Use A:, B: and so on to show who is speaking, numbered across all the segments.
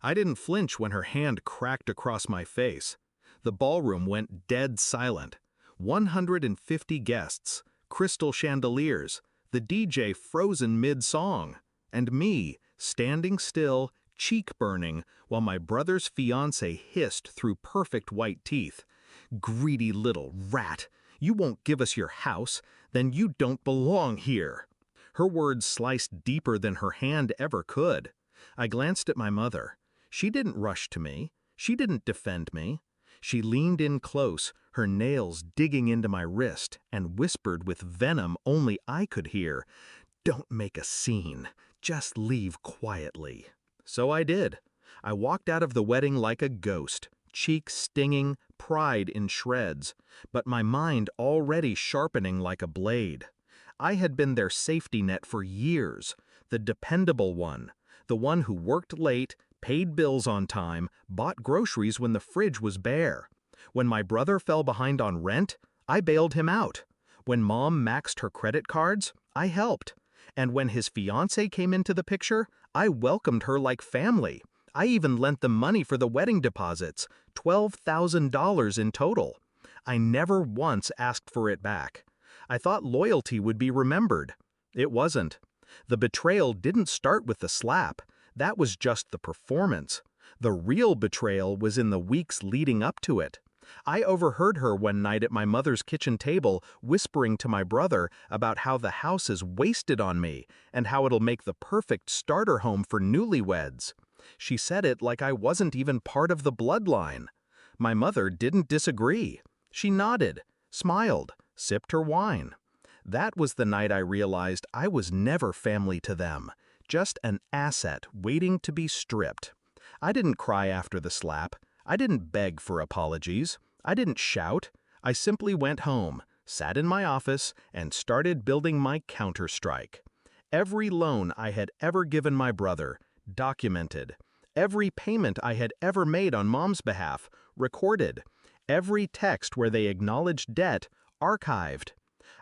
A: I didn't flinch when her hand cracked across my face. The ballroom went dead silent. 150 guests, crystal chandeliers, the DJ frozen mid-song, and me, standing still, cheek burning, while my brother's fiancée hissed through perfect white teeth. "Greedy little rat! You won't give us your house, then you don't belong here." Her words sliced deeper than her hand ever could. I glanced at my mother. She didn't rush to me. She didn't defend me. She leaned in close, her nails digging into my wrist, and whispered with venom only I could hear, "Don't make a scene. Just leave quietly." So I did. I walked out of the wedding like a ghost, cheeks stinging, pride in shreds, but my mind already sharpening like a blade. I had been their safety net for years, the dependable one, the one who worked late, paid bills on time, bought groceries when the fridge was bare. When my brother fell behind on rent, I bailed him out. When Mom maxed her credit cards, I helped. And when his fiancée came into the picture, I welcomed her like family. I even lent them money for the wedding deposits, $12,000 in total. I never once asked for it back. I thought loyalty would be remembered. It wasn't. The betrayal didn't start with the slap. That was just the performance. The real betrayal was in the weeks leading up to it. I overheard her one night at my mother's kitchen table whispering to my brother about how the house is wasted on me and how it'll make the perfect starter home for newlyweds. She said it like I wasn't even part of the bloodline. My mother didn't disagree. She nodded, smiled, sipped her wine. That was the night I realized I was never family to them, just an asset waiting to be stripped. I didn't cry after the slap. I didn't beg for apologies. I didn't shout. I simply went home, sat in my office, and started building my counter-strike. Every loan I had ever given my brother, documented. Every payment I had ever made on Mom's behalf, recorded. Every text where they acknowledged debt, archived.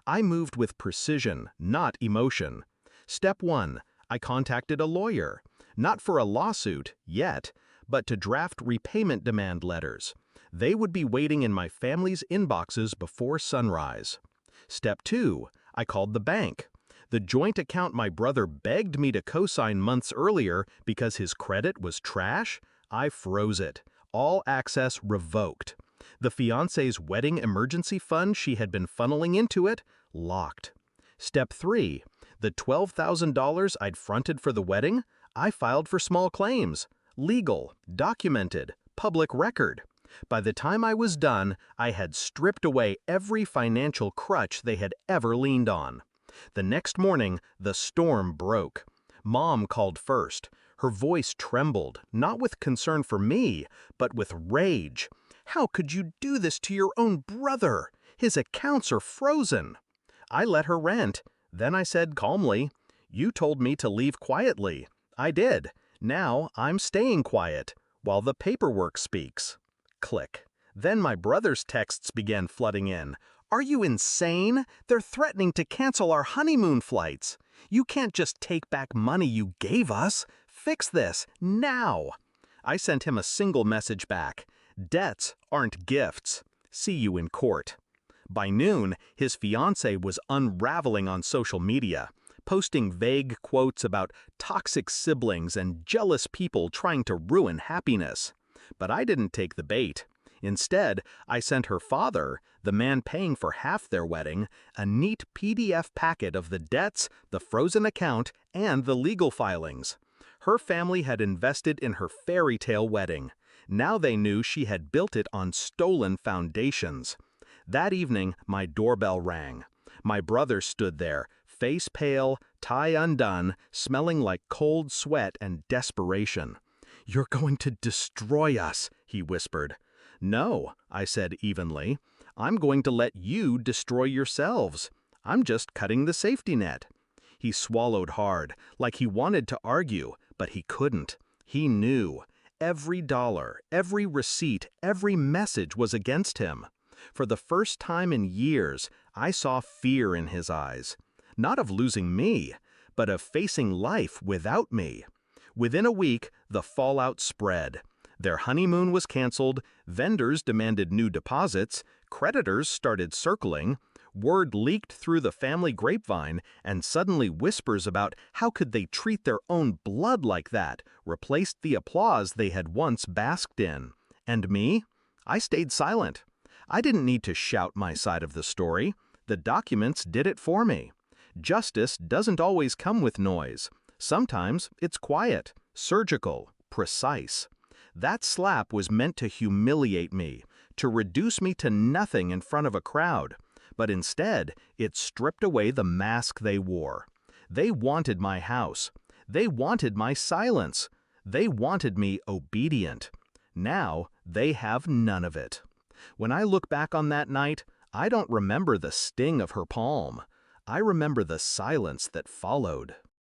A: I moved with precision, not emotion. Step 1, I contacted a lawyer, not for a lawsuit, yet, but to draft repayment demand letters. They would be waiting in my family's inboxes before sunrise. Step 2, I called the bank. The joint account my brother begged me to co-sign months earlier because his credit was trash, I froze it. All access revoked. The fiancé's wedding emergency fund she had been funneling into it, locked. Step 3, the $12,000 I'd fronted for the wedding, I filed for small claims. Legal, documented, public record. By the time I was done, I had stripped away every financial crutch they had ever leaned on. The next morning, the storm broke. Mom called first. Her voice trembled, not with concern for me, but with rage. "How could you do this to your own brother? His accounts are frozen." I let her rant. Then I said calmly, "You told me to leave quietly. I did. Now I'm staying quiet, while the paperwork speaks." Click. Then my brother's texts began flooding in. "Are you insane? They're threatening to cancel our honeymoon flights. You can't just take back money you gave us. Fix this, now." I sent him a single message back. "Debts aren't gifts. See you in court." By noon, his fiancée was unraveling on social media, posting vague quotes about toxic siblings and jealous people trying to ruin happiness. But I didn't take the bait. Instead, I sent her father, the man paying for half their wedding, a neat PDF packet of the debts, the frozen account, and the legal filings. Her family had invested in her fairy tale wedding. Now they knew she had built it on stolen foundations. That evening, my doorbell rang. My brother stood there, face pale, tie undone, smelling like cold sweat and desperation. "You're going to destroy us," he whispered. "No," I said evenly. "I'm going to let you destroy yourselves. I'm just cutting the safety net." He swallowed hard, like he wanted to argue, but he couldn't. He knew. Every dollar, every receipt, every message was against him. For the first time in years, I saw fear in his eyes. Not of losing me, but of facing life without me. Within a week, the fallout spread. Their honeymoon was canceled, vendors demanded new deposits, creditors started circling, word leaked through the family grapevine, and suddenly whispers about how could they treat their own blood like that replaced the applause they had once basked in. And me? I stayed silent. I didn't need to shout my side of the story. The documents did it for me. Justice doesn't always come with noise. Sometimes it's quiet, surgical, precise. That slap was meant to humiliate me, to reduce me to nothing in front of a crowd. But instead, it stripped away the mask they wore. They wanted my house. They wanted my silence. They wanted me obedient. Now, they have none of it. When I look back on that night, I don't remember the sting of her palm. I remember the silence that followed.